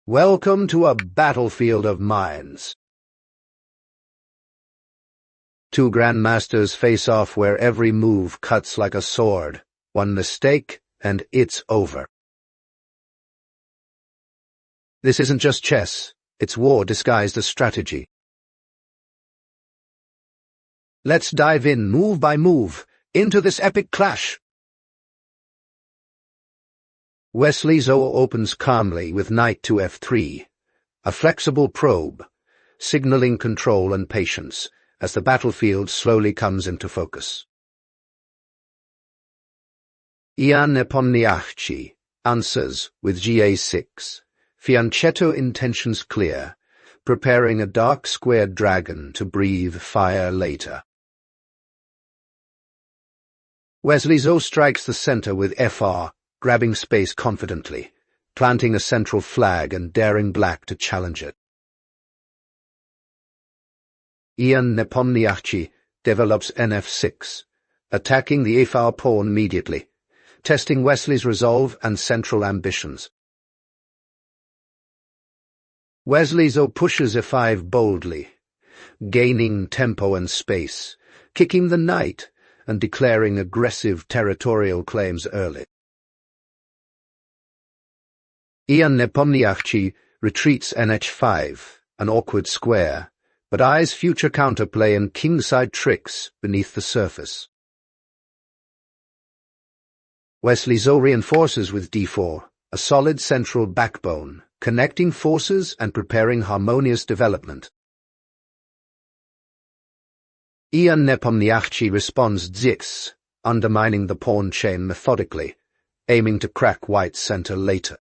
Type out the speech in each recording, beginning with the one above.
Welcome to a battlefield of minds. Two grandmasters face off where every move cuts like a sword. One mistake, and it's over. This isn't just chess, it's war disguised as strategy. Let's dive in, move by move, into this epic clash. Wesley So opens calmly with knight to f3, a flexible probe, signaling control and patience as the battlefield slowly comes into focus. Nepomniachtchi answers with ga6, fianchetto intentions clear, preparing a dark squared dragon to breathe fire later. Wesley So strikes the center with fr, grabbing space confidently, planting a central flag and daring black to challenge it. Nepomniachtchi develops nf6, attacking the fr pawn immediately, testing Wesley's resolve and central ambitions. Wesley So pushes f5 boldly, gaining tempo and space, kicking the knight and declaring aggressive territorial claims early. Nepomniachtchi retreats nh5, an awkward square, but eyes future counterplay and kingside tricks beneath the surface. Wesley So reinforces with d4, a solid central backbone, connecting forces and preparing harmonious development. Nepomniachtchi responds d6, undermining the pawn chain methodically, aiming to crack white's center later.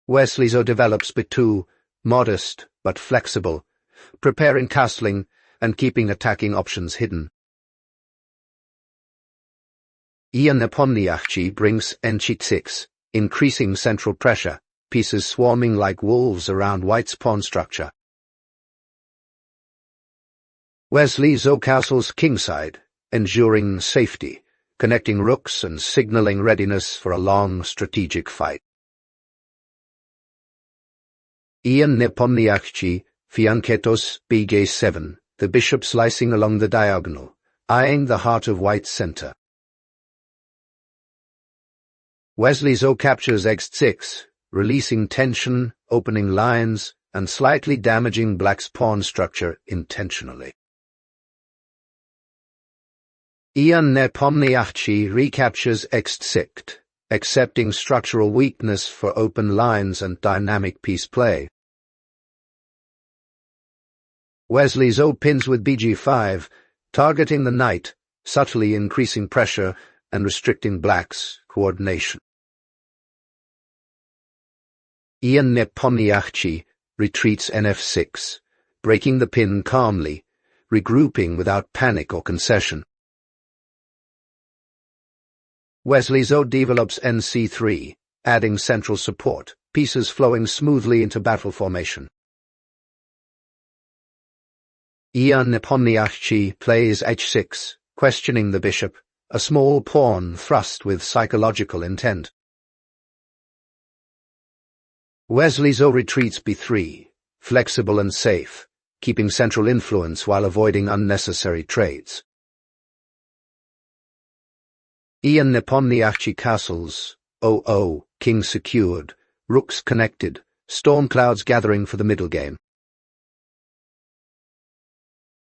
Wesley So develops b2, modest but flexible, preparing castling and keeping attacking options hidden. Nepomniachtchi brings nch6, increasing central pressure, pieces swarming like wolves around white's pawn structure. Wesley So castles kingside, ensuring safety, connecting rooks and signaling readiness for a long strategic fight. Nepomniachtchi fianchettos bj7, the bishop slicing along the diagonal, eyeing the heart of white's center. Wesley So captures x6, releasing tension, opening lines, and slightly damaging black's pawn structure intentionally. Nepomniachtchi recaptures x6, accepting structural weakness for open lines and dynamic piece play. Wesley So pins with bg5, targeting the knight, subtly increasing pressure and restricting black's coordination. Nepomniachtchi retreats nf6, breaking the pin calmly, regrouping without panic or concession. Wesley So develops nc3, adding central support, pieces flowing smoothly into battle formation. Nepomniachtchi plays h6, questioning the bishop, a small pawn thrust with psychological intent. Wesley So retreats b3, flexible and safe, keeping central influence while avoiding unnecessary trades. Nepomniachtchi castles, king secured, rooks connected, storm clouds gathering for the middle game.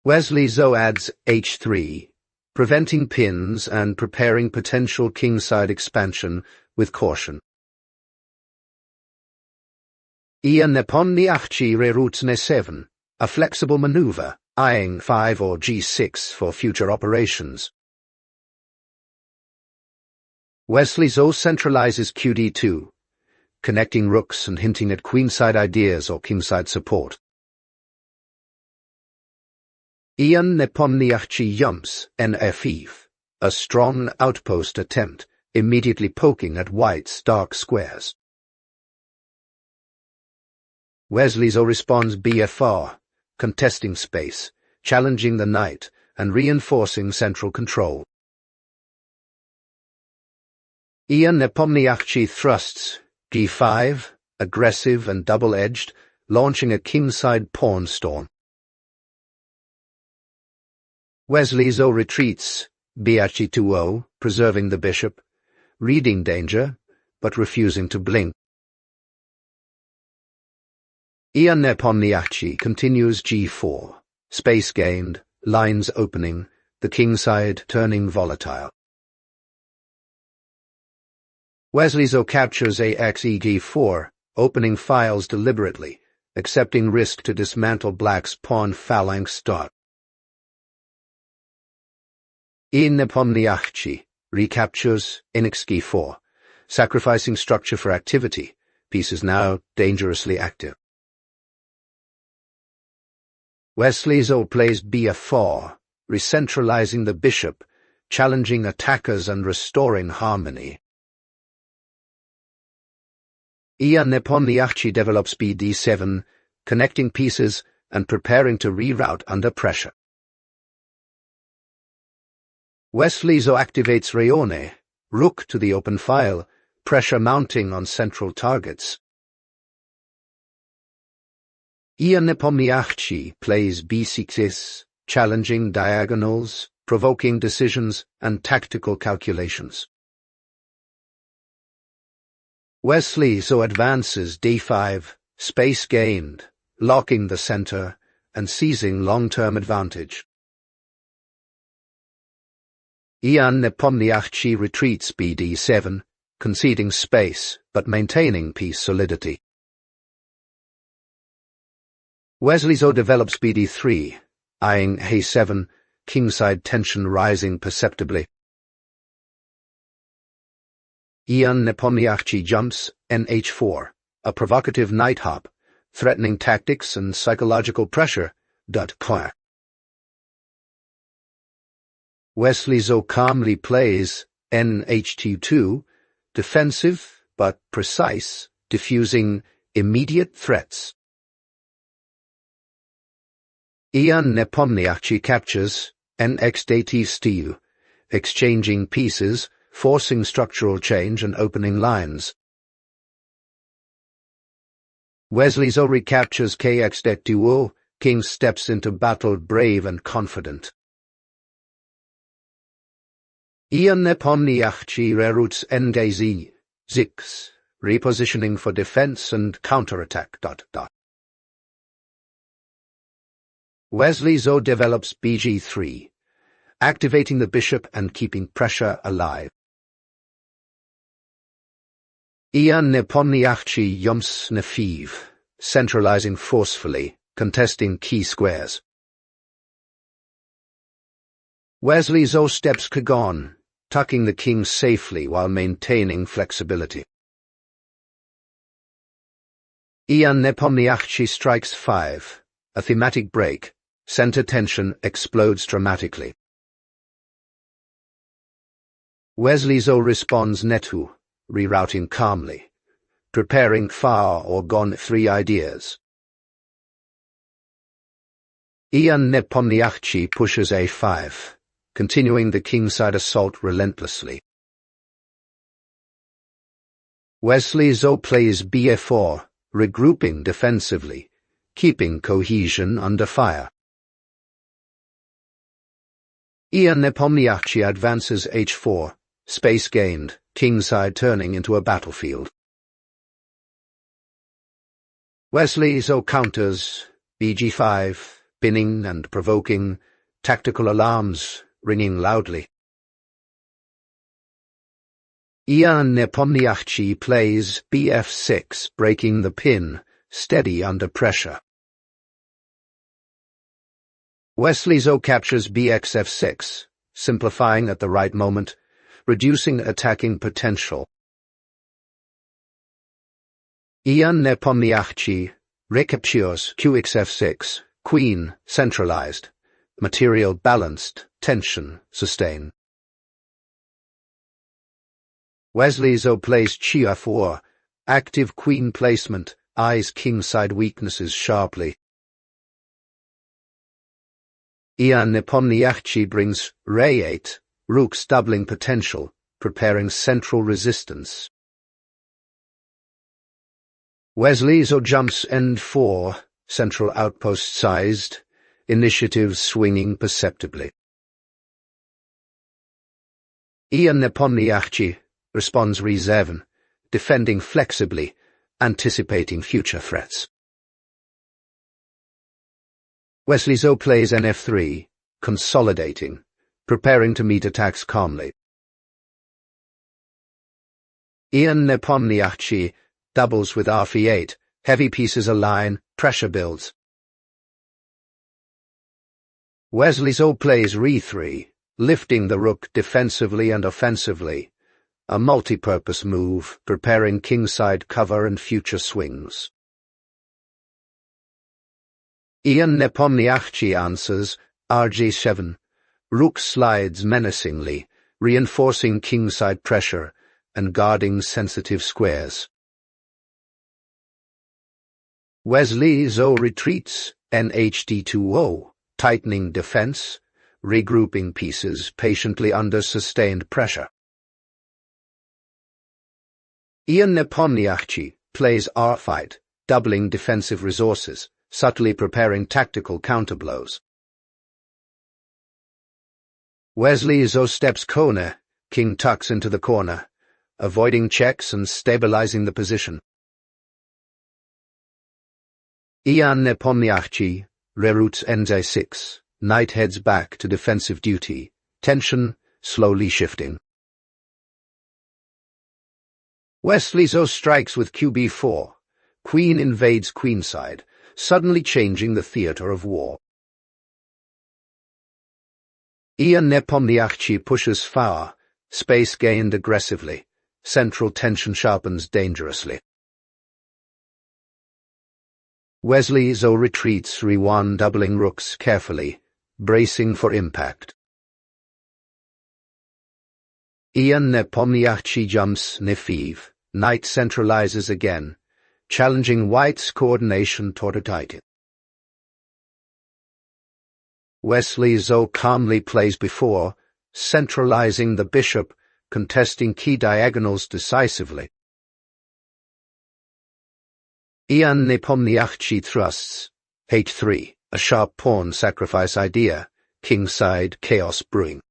Wesley So adds h3, preventing pins and preparing potential kingside expansion with caution. Nepomniachtchi reroutes n7, a flexible maneuver, eyeing 5 or g6 for future operations. Wesley So centralizes qd2, connecting rooks and hinting at queenside ideas or kingside support. Nepomniachtchi jumps nf5, a strong outpost attempt, immediately poking at white's dark squares. Wesley So responds bfr, contesting space, challenging the knight, and reinforcing central control. Nepomniachtchi thrusts, g5, aggressive and double-edged, launching a kingside pawn storm. Wesley So retreats, bh2, preserving the bishop, reading danger, but refusing to blink. Nepomniachtchi continues g4, space gained, lines opening, the kingside turning volatile. Wesley So captures axeg4, opening files deliberately, accepting risk to dismantle black's pawn phalanx start. Nepomniachtchi recaptures xg4, sacrificing structure for activity, piece is now dangerously active. Wesley So plays bf4, recentralizing the bishop, challenging attackers and restoring harmony. Nepomniachtchi develops bd7, connecting pieces and preparing to reroute under pressure. Wesley So activates Rayone, rook to the open file, pressure mounting on central targets. Nepomniachtchi plays b6, challenging diagonals, provoking decisions and tactical calculations. Wesley So advances d5, space gained, locking the center and seizing long-term advantage. Nepomniachtchi retreats bd7, conceding space but maintaining piece solidity. Wesley So develops bd3, eyeing a7, kingside tension rising perceptibly. Nepomniachtchi jumps nh4, a provocative knight hop, threatening tactics and psychological pressure. Wesley So calmly plays nh2, defensive but precise, diffusing immediate threats. Nepomniachtchi captures nx-dative, exchanging pieces, forcing structural change and opening lines. Wesley So recaptures kx-det2, king steps into battle brave and confident. Nepomniachtchi reroutes Endgame, zix, repositioning for defense and counterattack. Wesley So develops bg3, activating the bishop and keeping pressure alive. Nepomniachtchi jumps n5, centralizing forcefully, contesting key squares. Wesley So steps kg, tucking the king safely while maintaining flexibility. Nepomniachtchi strikes 5, a thematic break, center tension explodes dramatically. Wesley So responds netu, rerouting calmly, preparing far or gone 3 ideas. Nepomniachtchi pushes a5, continuing the kingside assault relentlessly. Wesley So plays bf4, regrouping defensively, keeping cohesion under fire. Nepomniachtchi advances h4, space gained, kingside turning into a battlefield. Wesley So counters, bg5, pinning and provoking, tactical alarms ringing loudly. Nepomniachtchi plays bf6, breaking the pin, steady under pressure. Wesley So captures bxf6, simplifying at the right moment, reducing attacking potential. Nepomniachtchi recaptures qxf6, queen centralized, material balanced, tension sustained. Wesley So plays chf4, active queen placement, eyes kingside weaknesses sharply. Nepomniachtchi brings Ray8, rooks doubling potential, preparing central resistance. Wesley So jumps N4, central outpost sized, initiative swinging perceptibly. Nepomniachtchi responds Re7, defending flexibly, anticipating future threats. Wesley So plays NF3, consolidating, preparing to meet attacks calmly. Nepomniachtchi doubles with Rf8, heavy pieces align, pressure builds. Wesley So plays Re3, lifting the rook defensively and offensively, a multi-purpose move, preparing kingside cover and future swings. Nepomniachtchi answers Rg7, rook slides menacingly, reinforcing kingside pressure and guarding sensitive squares. Wesley So retreats NHD20, tightening defense, regrouping pieces patiently under sustained pressure. Nepomniachtchi plays R-fight, doubling defensive resources, subtly preparing tactical counterblows. Wesley So steps corner, king tucks into the corner, avoiding checks and stabilizing the position. Nepomniachtchi reroutes NJ6, knight heads back to defensive duty, tension slowly shifting. Wesley So strikes with QB4, queen invades queenside, suddenly changing the theater of war. Nepomniachtchi pushes far, space gained aggressively, central tension sharpens dangerously. Wesley So retreats Re1, doubling rooks carefully, bracing for impact. Nepomniachtchi jumps Nef5, knight centralizes again, challenging white's coordination toward a titan. Wesley So calmly plays before, centralizing the bishop, contesting key diagonals decisively. Nepomniachtchi thrusts H3, a sharp pawn sacrifice idea, kingside chaos brewing.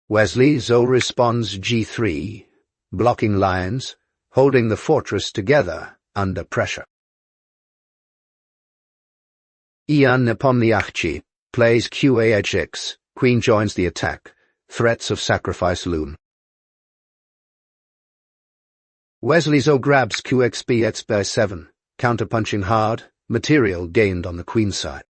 Wesley So responds G3, blocking lines, holding the fortress together under pressure. Nepomniachtchi plays QAH6, queen joins the attack, threats of sacrifice loom. Wesley So grabs QXB Xb7, counterpunching hard, material gained on the queenside.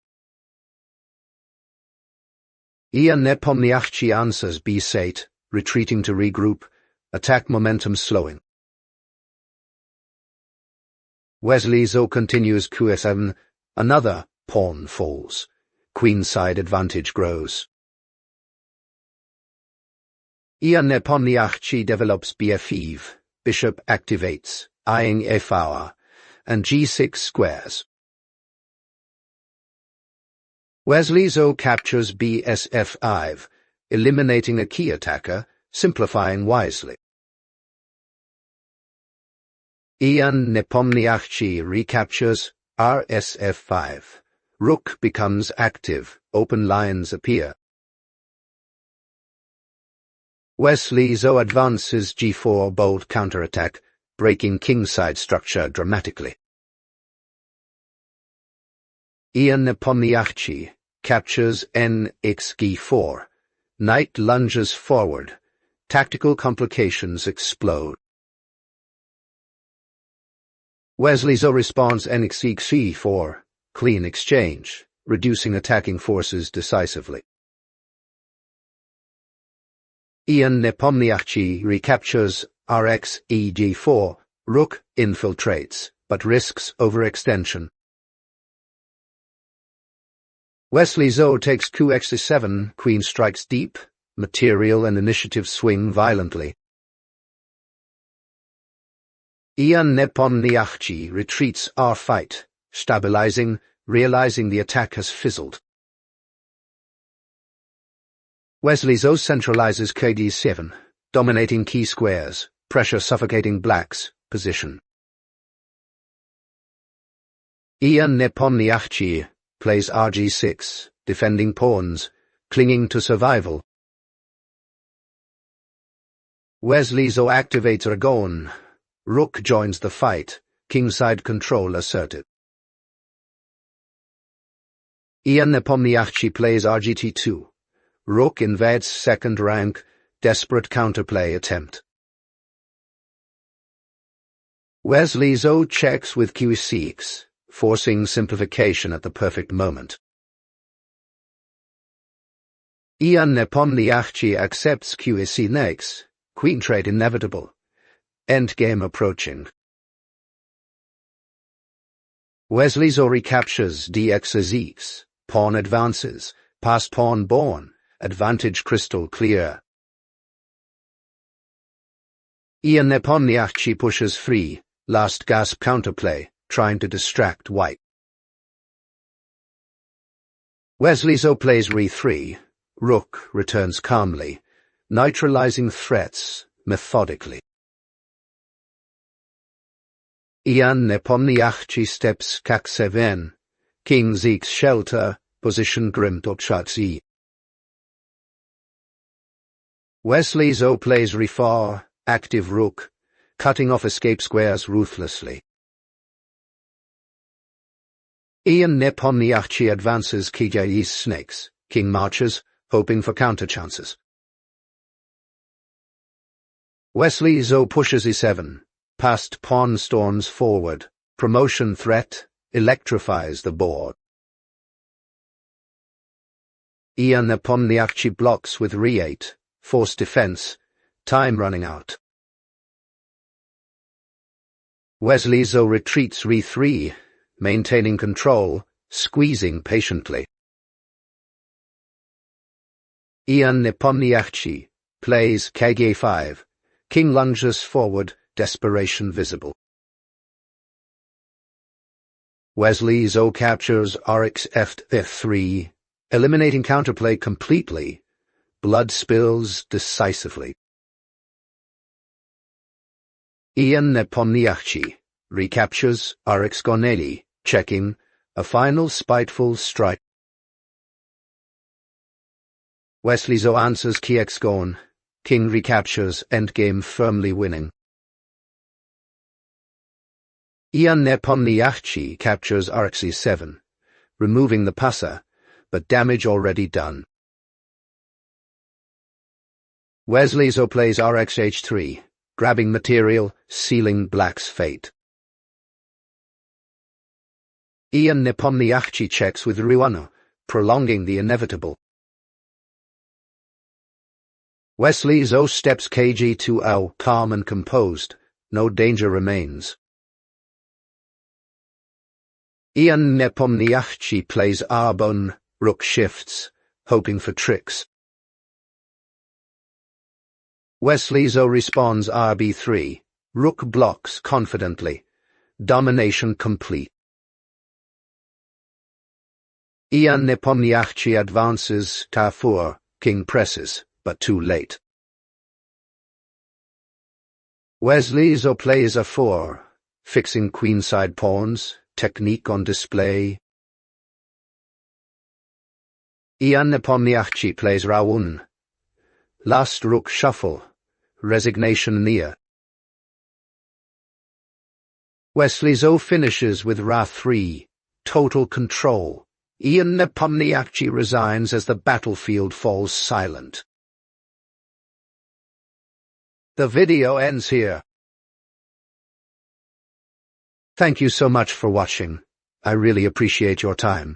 Nepomniachtchi answers B8, retreating to regroup, attack momentum slowing. Wesley So continues QS7, another pawn falls, queenside advantage grows. Nepomniachtchi develops BF5, bishop activates, eyeing F4, and G6 squares. Wesley So captures BSF5, eliminating a key attacker, simplifying wisely. Nepomniachtchi recaptures RSF5. Rook becomes active, open lines appear. Wesley So advances G4 bold counterattack, breaking kingside structure dramatically. Nepomniachtchi captures NXG4. Knight lunges forward. Tactical complications explode. Wesley So responds NXG4, clean exchange, reducing attacking forces decisively. Nepomniachtchi recaptures RxEG4, rook infiltrates, but risks overextension. Wesley So takes QX7, queen strikes deep, material and initiative swing violently. Nepomniachtchi retreats R-fight, stabilizing, realizing the attack has fizzled. Wesley So centralizes KD7, dominating key squares, pressure suffocating blacks, position. Nepomniachtchi plays rg6, defending pawns, clinging to survival. Wesley So activates Dragon. Rook joins the fight, Kingside control asserted. Nepomniachtchi plays rgt2. Rook invades second rank, desperate counterplay attempt. Wesley So checks with q6, forcing simplification at the perfect moment. Nepomniachtchi accepts q6 next, queen trade inevitable. Endgame approaching. Wesley So recaptures dx, pawn advances, passed pawn born, advantage crystal clear. Nepomniachtchi pushes free, last gasp counterplay, trying to distract white. Wesley So plays re3, rook returns calmly, neutralizing threats methodically. Nepomniachtchi steps k7, king seeks shelter, position Nepomniachtchi. Wesley So plays re4, active rook, cutting off escape squares ruthlessly. Nepomniachtchi advances kj snakes, king marches, hoping for counterchances. Wesley So pushes e7, passed pawn storms forward, promotion threat, electrifies the board. Nepomniachtchi blocks with re8, forced defense, time running out. Wesley So retreats re3, maintaining control, squeezing patiently. Nepomniachtchi plays kg5, king lunges forward, desperation visible. Wesley So captures rx f3, eliminating counterplay completely. Blood spills decisively. Nepomniachtchi recaptures rx goneli, checking, a final spiteful strike. Wesley So answers kx gone, king recaptures, endgame firmly winning. Nepomniachtchi captures rx e7, removing the passer, but damage already done. Wesley So plays rx h3, grabbing material, sealing black's fate. Nepomniachtchi checks with Ruano, prolonging the inevitable. Wesley So steps kg2l, calm and composed, no danger remains. Nepomniachtchi plays r-bone, rook shifts, hoping for tricks. Wesley So responds rb3, rook blocks confidently, domination complete. Nepomniachtchi advances k4, king presses, but too late. Wesley So plays a4, fixing queenside pawns, technique on display. Nepomniachtchi plays ra1, last rook shuffle, resignation near. Wesley So finishes with ra3, total control. Nepomniachtchi resigns as the battlefield falls silent. The video ends here. Thank you so much for watching. I really appreciate your time.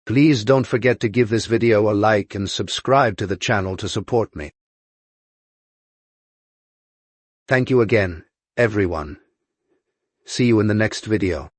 Please don't forget to give this video a like and subscribe to the channel to support me. Thank you again, everyone. See you in the next video.